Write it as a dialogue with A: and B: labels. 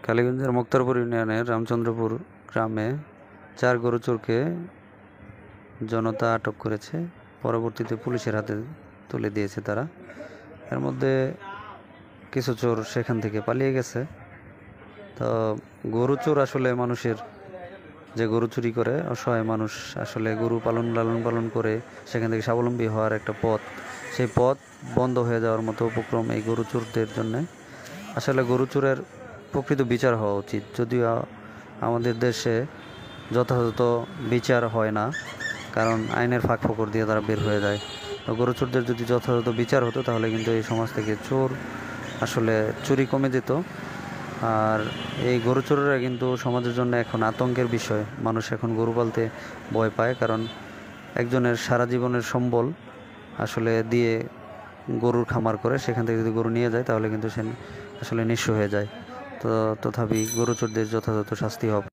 A: কালীগঞ্জের মুক্তারপুর ইউনিয়নের রামচন্দ্রপুর গ্রামে 4 গরু চোরকে জনতা আটক করেছে। পরবর্তীতে পুলিশের হাতে তুলে দিয়েছে তারা। এর মধ্যে কিছু চোর সেখান থেকে পালিয়ে গেছে। তো গরু চোর আসলে মানুষের যে গরু চুরি করে অসহায় মানুষ আসলে গরু লালন পালন করে সেখান থেকে স্বাবলম্বী হওয়ার একটা পথ, সেই পথ বন্ধ হয়ে যাওয়ার মতো উপক্রম এই গরু চোরদের জন্য। আসলে গরু চোরের প্রকৃত বিচার হওয়া উচিত, যদিও আমাদের দেশে যথাযথ বিচার হয় না, কারণ আইনের ফাঁক ফোকর দিয়ে তারা বের হয়ে যায়। তো গরু চোরদের যদি যথাযথ বিচার হতো তাহলে কিন্তু এই সমাজ থেকে চোর আসলে চুরি কমে যেত। আর এই গরু চোরেরা কিন্তু সমাজের জন্য এখন আতঙ্কের বিষয়। মানুষ এখন গরু পালতে ভয় পায়, কারণ একজনের সারা জীবনের সম্বল আসলে দিয়ে গরুর খামার করে, সেখান থেকে যদি গরু নিয়ে যায় তাহলে কিন্তু সে আসলে নিঃস্ব হয়ে যায়। তো তথাপি গরু চোরদের যথাযথ শাস্তি হবে।